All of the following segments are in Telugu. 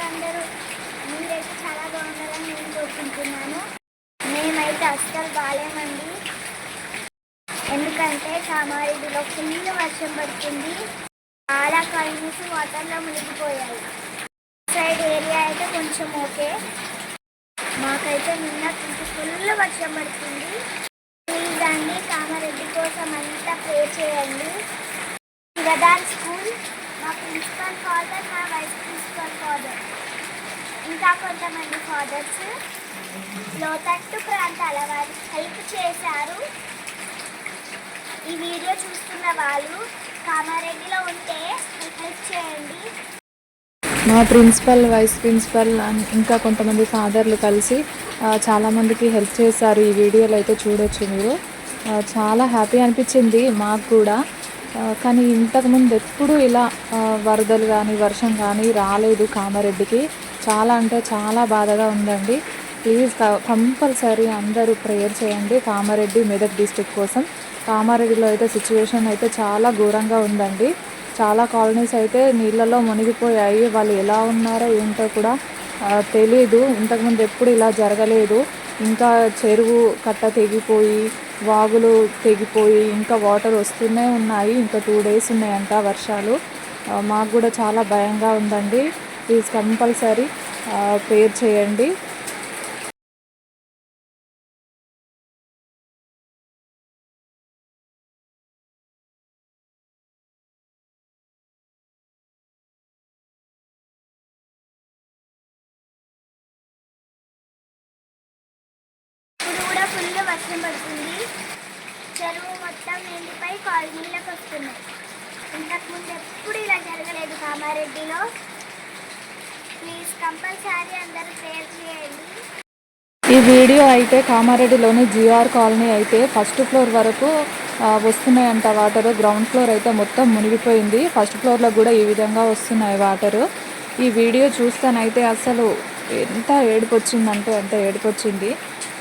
అందరూ మీరైతే చాలా బాగుండాలని నేను కోరుకుంటున్నాను. మేమైతే అస్సలు బాగాలేమండి. ఎందుకంటే కామారెడ్డిలో ఫుల్ వర్షం పడుతుంది. చాలా కాలనీస్ వాటర్లో మునిగిపోయాయి. సైడ్ ఏరియా అయితే కొంచెం ఓకే. మాకైతే నిన్న ఫుల్ వర్షం పడుతుంది. ప్లీజ్ అండి కామారెడ్డి కోసం అంతా ప్రే చేయండి. శివదాన్ స్కూల్, మా ప్రిన్సిపల్ ఫాదర్, మా వైస్ ప్రిన్సిపల్ ఫాదర్, ఇంకా కొంతమంది ఫాదర్స్ లోతట్టు ప్రాంతాల వారు హెల్ప్ చేశారు. ఈ వీడియో చూస్తున్న వాళ్ళు కామారెడ్డిలో ఉంటే హెల్ప్ చేయండి. మా ప్రిన్సిపల్, వైస్ ప్రిన్సిపల్ ఇంకా కొంతమంది ఫాదర్లు కలిసి చాలామందికి హెల్ప్ చేశారు. ఈ వీడియోలో అయితే చూడొచ్చు మీరు. చాలా హ్యాపీ అనిపించింది మాకు కూడా. కానీ ఇంతకుముందు ఎప్పుడు ఇలా వరదలు కానీ వర్షం కానీ రాలేదు కామారెడ్డికి. చాలా అంటే చాలా బాధగా ఉందండి. ప్లీజ్ కంపల్సరీ అందరూ ప్రేయర్ చేయండి కామారెడ్డి మెదక్ డిస్ట్రిక్ట్ కోసం. కామారెడ్డిలో అయితే సిచ్యువేషన్ అయితే చాలా ఘోరంగా ఉందండి. చాలా కాలనీస్ అయితే నీళ్ళలో మునిగిపోయాయి. వాళ్ళు ఎలా ఉన్నారో ఏంటో కూడా తెలీదు. ఇంతకుముందు ఎప్పుడు ఇలా జరగలేదు. ఇంకా చెరువు కట్ట తెగిపోయి, వాగులు తెగిపోయి, ఇంకా వాటర్ వస్తూనే ఉన్నాయి. ఇంకా 2 days ఉన్నాయంట వర్షాలు. మాకు కూడా చాలా భయంగా ఉందండి. ప్లీజ్ కంపల్సరీ ప్రేయర్ చేయండి. ఫుల్ వర్షం పడుతుంది. చెరువు మొత్తం నిండిపై కాలనీలకు వస్తున్నాయి. ఇంతకుముందు ఎప్పుడు ఇలా జరగలేదు కామారెడ్డిలో. ప్లీజ్ కంపల్సరీ అందరూ ప్రేయర్ చేయండి. ఈ వీడియో అయితే కామారెడ్డిలోని జిఆర్ కాలనీ అయితే ఫస్ట్ ఫ్లోర్ వరకు వస్తున్నాయంట వాటరు. గ్రౌండ్ ఫ్లోర్ అయితే మొత్తం మునిగిపోయింది. ఫస్ట్ ఫ్లోర్లో కూడా ఈ విధంగా వస్తున్నాయి వాటరు. ఈ వీడియో చూస్తానైతే అసలు ఎంత ఏడుపు వచ్చిందంటే అంత ఏడుపు వచ్చింది.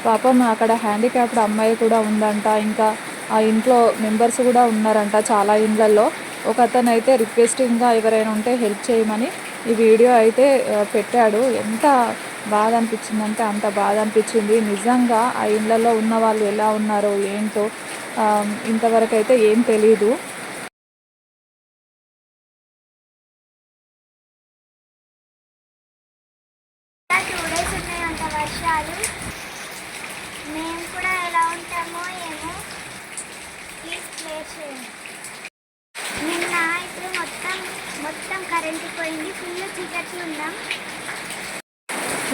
పాపం అక్కడ హ్యాండిక్యాప్డ్ అమ్మాయి కూడా ఉందంట. ఇంకా ఆ ఇంట్లో మెంబర్స్ కూడా ఉన్నారంట చాలా ఇండ్లలో. ఒక అతను అయితే రిక్వెస్టింగ్గా ఎవరైనా ఉంటే హెల్ప్ చేయమని ఈ వీడియో అయితే పెట్టాడు. ఎంత బాధ అనిపించిందంటే అంత బాధ అనిపించింది. నిజంగా ఆ ఇళ్లలో ఉన్న వాళ్ళు ఎలా ఉన్నారో ఏంటో ఇంతవరకు అయితే ఏం తెలీదు. వర్షాలు మేము కూడా ఎలా ఉంటామో ఏమో. ప్లీజ్ ప్రేయర్ చేయండి. నిన్న ఇప్పుడు మొత్తం కరెంటు పోయింది. ఫుల్ చీకట్లు ఉన్నాం.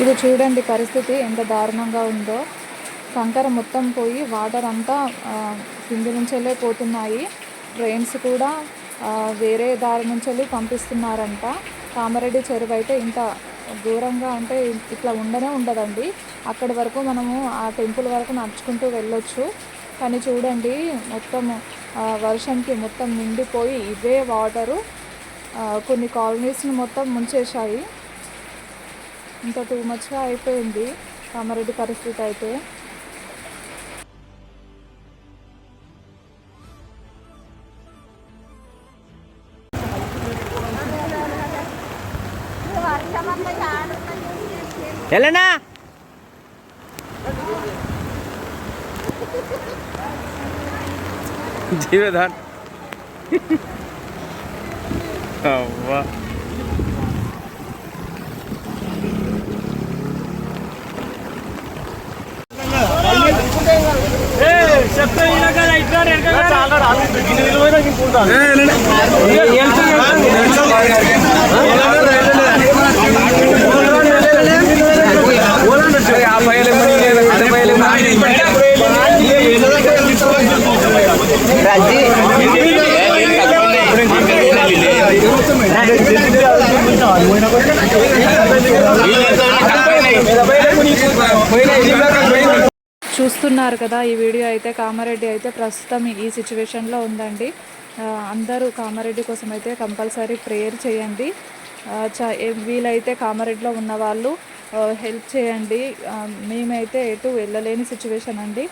ఇది చూడండి పరిస్థితి ఎంత దారుణంగా ఉందో. కంకర మొత్తం పోయి వాటర్ అంతా కింది నుంచెల్లే పోతున్నాయి. ట్రైన్స్ కూడా వేరే దారి నుంచెల్లి పంపిస్తున్నారంట. కామారెడ్డి చెరువు అయితే ఇంత ఘోరంగా అంటే ఇట్లా ఉండదండి. అక్కడి వరకు మనము ఆ టెంపుల్ వరకు నడుచుకుంటూ వెళ్ళొచ్చు. కానీ చూడండి మొత్తం వర్షంకి మొత్తం నిండిపోయి ఇవే వాటరు కొన్ని కాలనీస్ని మొత్తం ముంచేశాయి. ఇంత టూ మచ్గా అయిపోయింది కామారెడ్డి పరిస్థితి అయితే. ఎలానా జీవధాన్ అవ్వా చెప్తా చూస్తున్నారు కదా ఈ వీడియో అయితే. కామారెడ్డి అయితే ప్రస్తుతం ఈ సిచ్యువేషన్లో ఉందండి. అందరూ కామారెడ్డి కోసం అయితే కంపల్సరీ ప్రేయర్ చేయండి. వీలైతే కామారెడ్డిలో ఉన్న వాళ్ళు హెల్ప్ చేయండి. మేమైతే ఎటు వెళ్ళలేని సిచ్యువేషన్ అండి.